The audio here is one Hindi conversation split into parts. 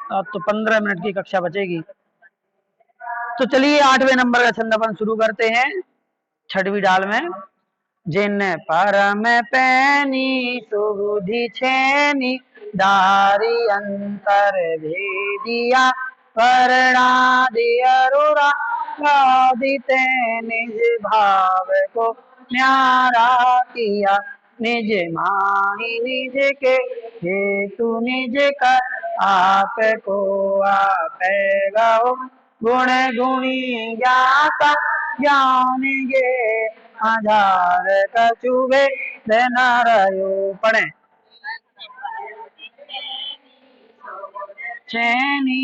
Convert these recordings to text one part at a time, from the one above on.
अब तो 15 मिनट की कक्षा बचेगी। तो चलिए 8वें नंबर का छंद अपन शुरू करते हैं 6वीं डाल में। जिन परम पैनी सुबुधि छेनी दारी अंतर भेदिया वर्णादि अरुरा गादिते निज भाव को न्यारा किया निज माही निज के हेतु निज कर आप को आप गो गुण गुणी ज्ञाता ज्ञान गे आधार कछुबे देनारायो पढ़े चैनी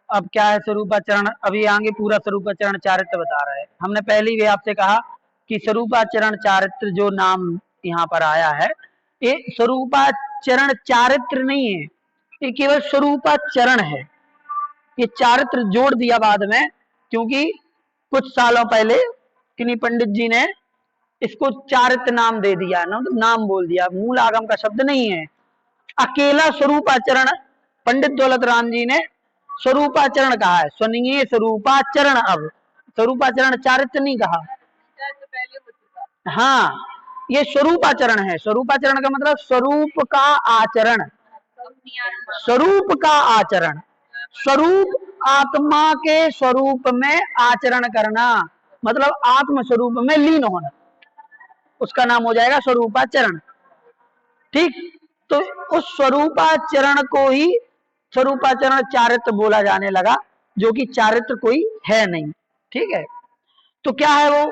अब क्या है स्वरूपाचरण, अभी आगे पूरा स्वरूपाचरण चारित्र बता रहा है। हमने पहले भी आपसे कहा कि स्वरूपाचरण चारित्र जो नाम यहाँ पर आया है, ये स्वरूपाचरण चारित्र नहीं है, ये केवल स्वरूपाचरण है। ये चारित्र जोड़ दिया बाद में, क्योंकि कुछ सालों पहले किन्हीं पंडित जी ने इसको चारित्र नाम दे दिया ना, तो नाम बोल दिया, मूल आगम का शब्द नहीं है। अकेला स्वरूपाचरण पंडित दौलत राम जी ने स्वरूपाचरण कहा है, सुनिए स्वरूपाचरण। अब स्वरूपाचरण चारित्र नहीं कहा। हाँ, ये स्वरूपाचरण है। स्वरूपाचरण का मतलब स्वरूप का आचरण, स्वरूप का आचरण, स्वरूप आत्मा के स्वरूप में आचरण करना, मतलब आत्म स्वरूप में लीन होना, उसका नाम हो जाएगा स्वरूपाचरण। ठीक, तो उस स्वरूपाचरण को ही स्वरूपाचरण चारित्र बोला जाने लगा, जो कि चारित्र कोई है नहीं। ठीक है, तो क्या है वो,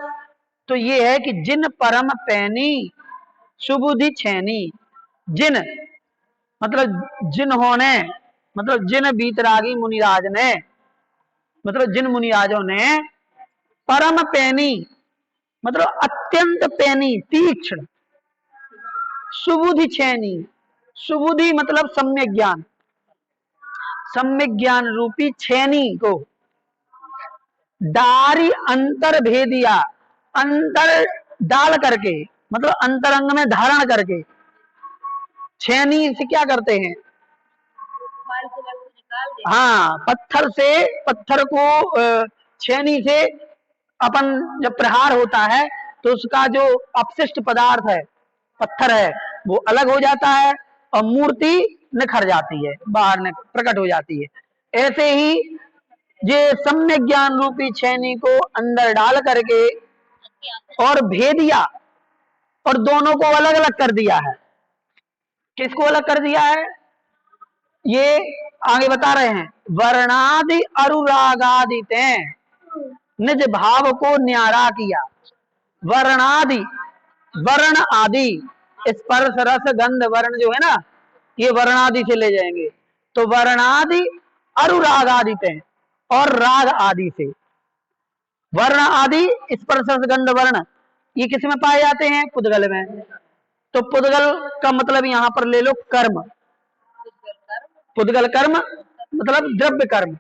तो ये है कि जिन परम पैनी सुबुधि छेनी। जिन मतलब जिन्होंने, मतलब जिन बीतरागी मुनिराज ने, मतलब जिन मुनिराजों ने परम पैनी मतलब अत्यंत पैनी तीक्ष्ण, सुबुधि छेनी, सुबुधि मतलब सम्यक ज्ञान, सम्यक ज्ञान रूपी छेनी को दारी अंतर भेदिया, अंतर डाल करके मतलब अंतरंग में धारण करके। छेनी से क्या करते हैं, हाँ, पत्थर से, पत्थर को छेनी से अपन जब प्रहार होता है तो उसका जो अपशिष्ट पदार्थ है, पत्थर है, वो अलग हो जाता है और मूर्ति निखर जाती है, बाहर प्रकट हो जाती है। ऐसे ही ये सम्यक ज्ञान रूपी छेनी को अंदर डाल करके और भेदिया, और दोनों को अलग अलग कर दिया है। किसको अलग कर दिया है, ये आगे बता रहे हैं। वर्णादि अनुरागादि निज भाव को न्यारा किया। वर्णादि, वर्ण आदि, स्पर्श रस गंध वर्ण जो है ना, ये वर्णादि से ले जाएंगे। तो वर्णादि अनुराग आदि और राग आदि से। वर्ण आदि स्पर्श रस गंध वर्ण ये किस में पाए जाते हैं, पुद्गल में। तो पुद्गल का मतलब यहां पर ले लो कर्म, पुद्गल कर्म मतलब द्रव्य कर्म,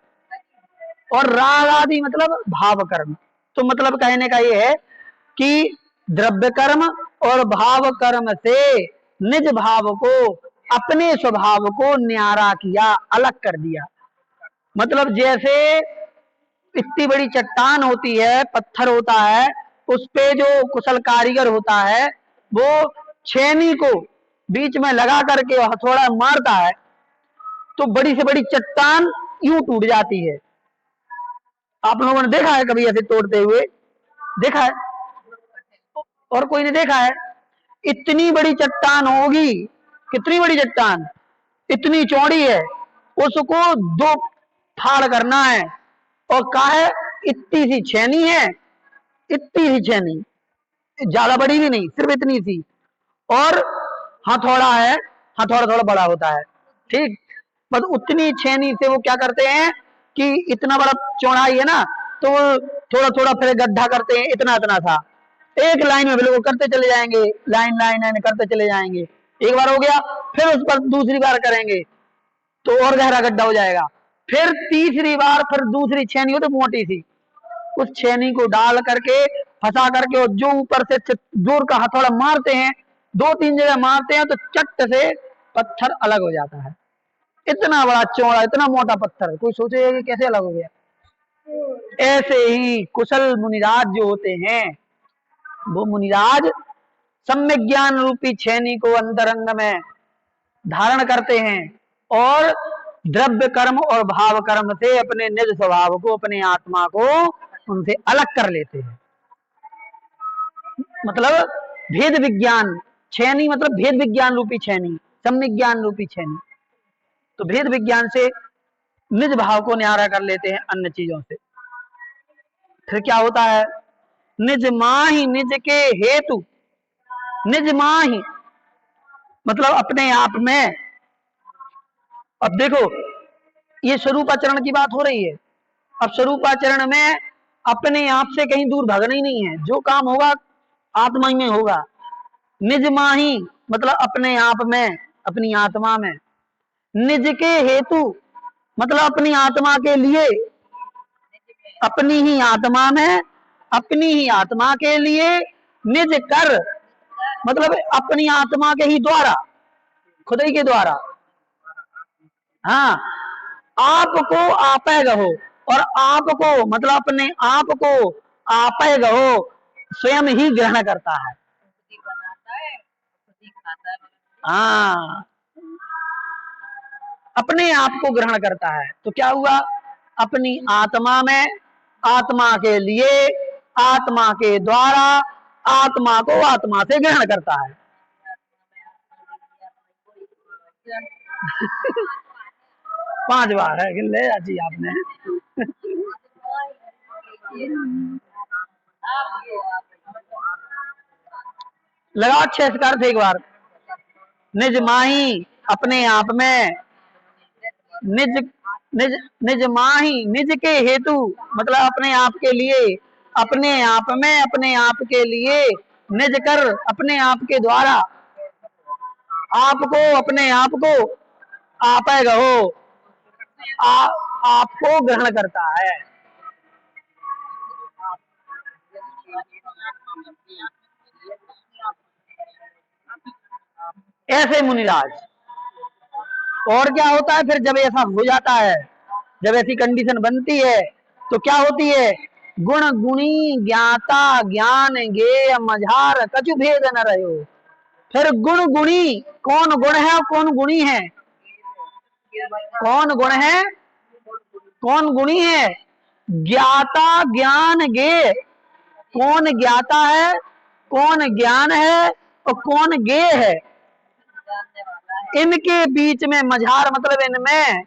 और राग आदि मतलब भाव कर्म। तो मतलब कहने का ये है कि द्रव्य कर्म और भाव कर्म से निज भाव को, अपने स्वभाव को न्यारा किया, अलग कर दिया। मतलब जैसे इतनी बड़ी चट्टान होती है, पत्थर होता है, उस पे जो कुशल कारीगर होता है वो छेनी को बीच में लगा करके हथौड़ा मारता है तो बड़ी से बड़ी चट्टान यूं टूट जाती है। आप लोगों ने देखा है कभी ऐसे तोड़ते हुए, देखा है? और कोई ने देखा है? इतनी बड़ी चट्टान होगी, कितनी बड़ी चट्टान, इतनी चौड़ी है, उसको दो फाड़ करना है, और कहा है इतनी सी छेनी है, इतनी सी छेनी, ज्यादा बड़ी भी नहीं, सिर्फ इतनी सी, और हथौड़ा है, हथौड़ा थोड़ा बड़ा होता है। ठीक, बस उतनी छेनी से वो क्या करते हैं कि इतना बड़ा चौड़ाई है ना, तो वो थोड़ा थोड़ा फिर गड्ढा करते हैं, इतना इतना था, एक लाइन में बिल्कुल करते चले जाएंगे, लाइन लाइन लाइन करते चले जाएंगे। एक बार हो गया, फिर उस पर दूसरी बार करेंगे तो और गहरा गड्ढा हो जाएगा, फिर तीसरी बार फिर दूसरी छेनी हो तो मोटी सी, उस छेनी को डाल करके फंसा करके, और जो ऊपर से जोर का हथौड़ा मारते हैं, 2-3 जगह मारते हैं तो चट से पत्थर अलग हो जाता है। इतना बड़ा चौड़ा, इतना मोटा पत्थर, कोई सोचेगा कि कैसे अलग हो गया। ऐसे ही कुशल मुनिराज जो होते हैं, वो मुनिराज सम्यक ज्ञान रूपी छेनी को अंतरंग में धारण करते हैं और द्रव्य कर्म और भाव कर्म से अपने निज स्वभाव को, अपने आत्मा को उनसे अलग कर लेते हैं। मतलब भेद विज्ञान छेनी, मतलब भेद विज्ञान रूपी छेनी, सम्यक ज्ञान रूपी छेनी, तो भेद विज्ञान से निज भाव को न्यारा कर लेते हैं अन्य चीजों से। फिर क्या होता है, निज माही निज के हेतु, निज माही मतलब अपने आप में। अब देखो, ये स्वरूपाचरण की बात हो रही है। अब स्वरूपाचरण में अपने आप से कहीं दूर भागना ही नहीं है, जो काम होगा आत्मा ही में होगा। निज माही मतलब अपने आप में, अपनी आत्मा में। निज के हेतु मतलब अपनी आत्मा के लिए, अपनी ही आत्मा में, अपनी ही आत्मा के लिए। निज कर मतलब अपनी आत्मा के ही द्वारा, खुद ही के द्वारा। हाँ, आपको आपे गहो, और आपको मतलब अपने आप को आपे गहो स्वयं ही ग्रहण करता है। हाँ, अपने आप को ग्रहण करता है। तो क्या हुआ, अपनी आत्मा में, आत्मा के लिए, आत्मा के द्वारा, आत्मा को आत्मा से ग्रहण करता है। 5 बार है ले जी आपने। लगाओ 6 का अर्थ एक बार। निज माही अपने आप में, निज निज निज माही निज के हेतु मतलब अपने आप के लिए, अपने आप में, अपने आप के लिए। निज कर अपने आप के द्वारा, आपको अपने आप को आपे गहो आपको ग्रहण करता है। ऐसे मुनिराज। और क्या होता है फिर जब ऐसा हो जाता है, जब ऐसी कंडीशन बनती है तो क्या होती है, गुण गुणी ज्ञाता ज्ञान गे मझार कछु भेद न रहो। फिर गुण गुणी, कौन गुण है और कौन गुणी है, कौन गुण है कौन गुणी है। ज्ञाता ज्ञान गे, कौन ज्ञाता है, कौन ज्ञान है और कौन गे है। इनके बीच में मझार मतलब इनमें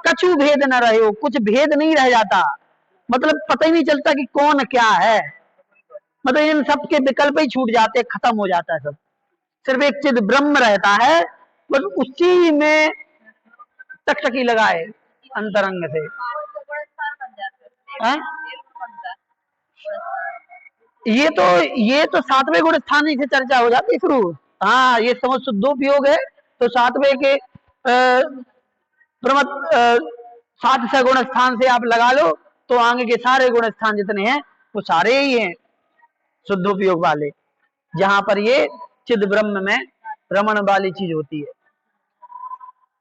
कछु भेद न रहे हो, कुछ भेद नहीं रह जाता, मतलब पता ही नहीं चलता कि कौन क्या है। मतलब इन सब के विकल्प ही छूट जाते हैं, खत्म हो जाता है सब, सिर्फ एक चिद ब्रह्म रहता है, बस उसी में टकटकी लगाए अंतरंग से। है? ये तो 7वें गुण स्थान से चर्चा हो जाती है शुरू। हाँ, ये समझ शुद्धोपयोग है, तो 7वें के प्रमत 7 से गुण स्थान से आप लगा लो, तो आगे के सारे गुण स्थान जितने हैं वो सारे ही हैं शुद्धोपयोग वाले, जहां पर ये चिद ब्रह्म में रमण वाली चीज होती है।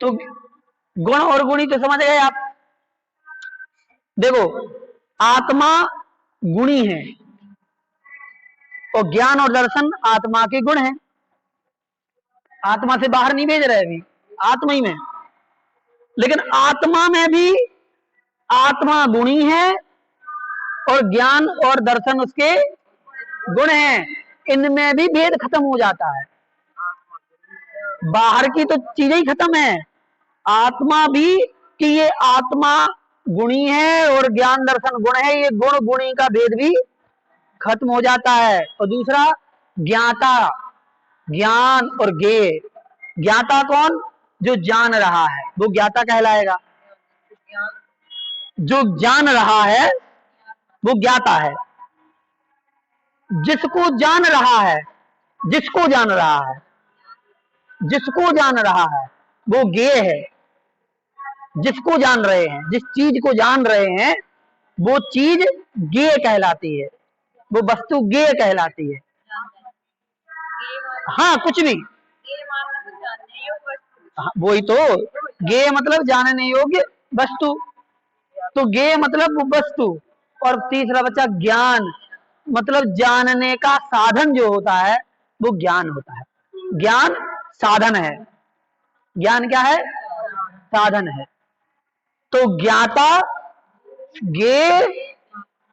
तो गुण और गुणी तो समझ गए आप। देखो, आत्मा गुणी है और ज्ञान और दर्शन आत्मा के गुण हैं। आत्मा से बाहर नहीं भेज रहे, अभी आत्मा ही में। लेकिन आत्मा में भी आत्मा गुणी है और ज्ञान और दर्शन उसके गुण हैं, इनमें भी भेद खत्म हो जाता है। बाहर की तो चीजें ही खत्म है, आत्मा भी कि ये आत्मा गुणी है और ज्ञान दर्शन गुण है, ये गुण गुणी का भेद भी खत्म हो जाता है। और दूसरा ज्ञाता, ज्ञान और ज्ञेय। ज्ञाता कौन, जो जान रहा है वो ज्ञाता कहलाएगा, जो जान रहा है वो ज्ञाता है, जिसको जान रहा है, जिसको जान रहा है, जिसको जान रहा है वो ज्ञेय है। जिसको जान रहे हैं, जिस चीज को जान रहे हैं वो चीज ज्ञेय कहलाती है, वो वस्तु ज्ञेय कहलाती है। हाँ कुछ भी, हाँ, वही तो, ज्ञेय मतलब जानने योग्य वस्तु, तो ज्ञेय मतलब वो वस्तु, और तीसरा बचा ज्ञान, मतलब जानने का साधन जो होता है वो ज्ञान होता है। ज्ञान साधन है, ज्ञान क्या है, साधन है। तो ज्ञाता, ज्ञेय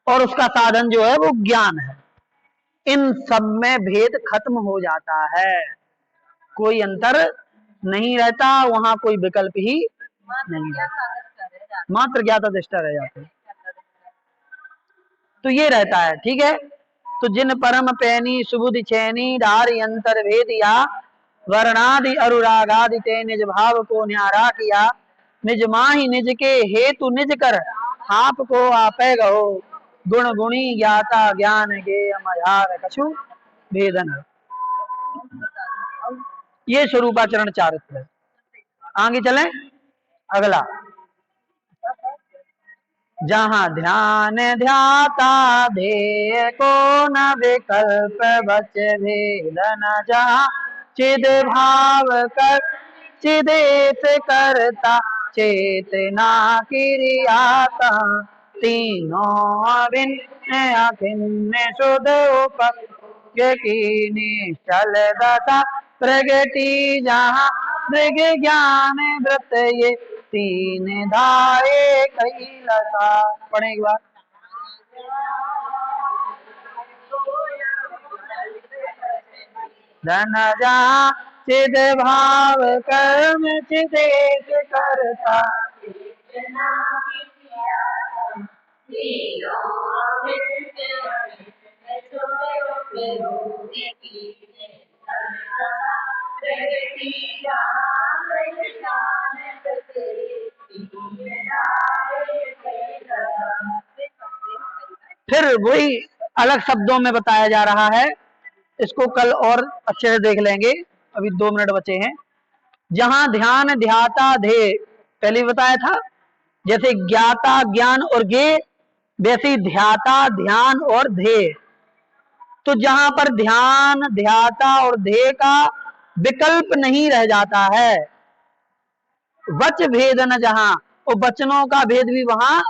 और उसका साधन जो है वो ज्ञान है। इन सब में भेद खत्म हो जाता है, कोई अंतर नहीं रहता, वहां कोई विकल्प ही नहीं रहता, मात्र ज्ञाता दृष्टा रह जाते हैं। तो ये रहता है, ठीक है। तो जिन परम पैनी सुबुधि चैनी धारी अंतर भेद या वर्णादि अनुरागादि ते निज भाव को न्यारा किया, निज माही निज के हेतु निज कर आप को आपे गहो, गुण गुणी ज्ञाता ज्ञान गे मझार कछु भेदन। ये स्वरूपाचरण चारित्र है। आगे चलें, अगला, जहाँ ध्यान ध्याता ध्येय को न विकल्प बच भेदन, जहाँ चिद भाव कर चिदेत करता चेतना क्रियाता, तीनों अभिन्न अभिन्न शुद्ध उपज्ञ की निश्चल दशा प्रगति, जहाँ मृग ज्ञान व्रत ये तीन धाये कैलसा। पढ़े एक बार, धन जहाँ चिद भाव कर्म चिदेत करता, फिर वही अलग शब्दों में बताया जा रहा है, इसको कल और अच्छे से देख लेंगे, अभी 2 मिनट बचे हैं। जहां ध्यान ध्याता ध्येय पहले बताया था, जैसे ज्ञाता ज्ञान और ज्ञेय, वैसे ध्याता ध्यान और ध्येय। तो जहां पर ध्यान ध्याता और ध्येय का विकल्प नहीं रह जाता है, वच भेदन, जहां वो वचनों का भेद भी वहां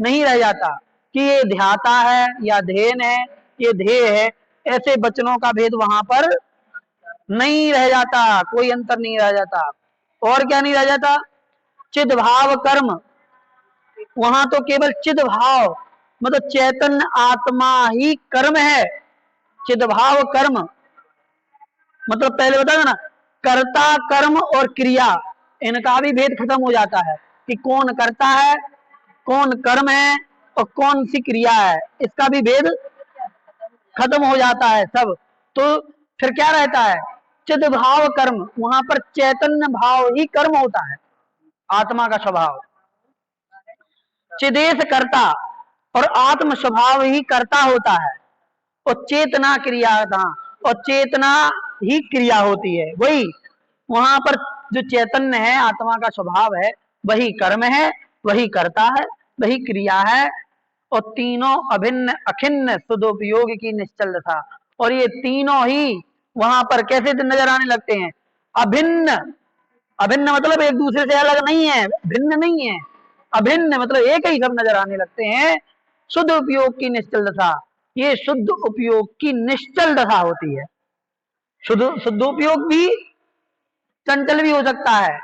नहीं रह जाता कि ये ध्याता है या ध्येय है, ये ध्येय है, ऐसे वचनों का भेद वहां पर नहीं रह जाता, कोई अंतर नहीं रह जाता। और क्या नहीं रह जाता, चिद भाव कर्म, वहां तो केवल चिद भाव मतलब चैतन्य आत्मा ही कर्म है। चिद भाव कर्म मतलब पहले बताया ना, कर्ता कर्म और क्रिया, इनका भी भेद खत्म हो जाता है कि कौन करता है, कौन कर्म है और कौन सी क्रिया है, इसका भी भेद खत्म हो जाता है सब। तो फिर क्या रहता है, चिद भाव कर्म, वहां पर चैतन्य भाव ही कर्म होता है, आत्मा का स्वभाव। चिदेश कर्ता, और आत्म स्वभाव ही कर्ता होता है, और चेतना क्रिया था, और चेतना ही क्रिया होती है। वही वहां पर जो चैतन्य है, आत्मा का स्वभाव है, वही कर्म है, वही कर्ता है, वही क्रिया है, और तीनों अभिन्न अखिन्न सदुपयोग की निश्चल दशा। और ये तीनों ही वहां पर कैसे नजर आने लगते हैं, अभिन्न। अभिन्न मतलब एक दूसरे से अलग नहीं है, भिन्न नहीं है, अभिन्न मतलब एक ही सब नजर आने लगते हैं। शुद्ध उपयोग की निश्चल दशा, ये शुद्ध उपयोग की निश्चल दशा होती है। शुद्ध शुद्ध उपयोग भी चंचल भी हो सकता है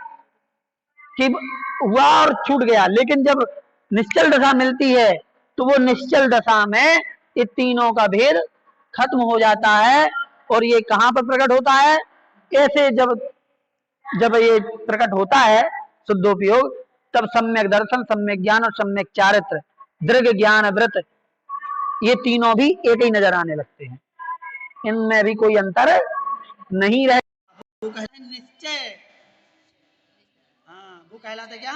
कि हुआ और छूट गया, लेकिन जब निश्चल दशा मिलती है तो वो निश्चल दशा में ये तीनों का भेद खत्म हो जाता है। और ये कहाँ पर प्रकट होता है, ऐसे जब जब ये प्रकट होता है शुद्धोपयोग, तब सम्यक दर्शन, सम्यक ज्ञान और सम्यक चारित्र, दृढ़ ज्ञान व्रत, ये तीनों भी एक ही नजर आने लगते हैं, इनमें भी कोई अंतर नहीं रहे। निश्चय कहलाते क्या?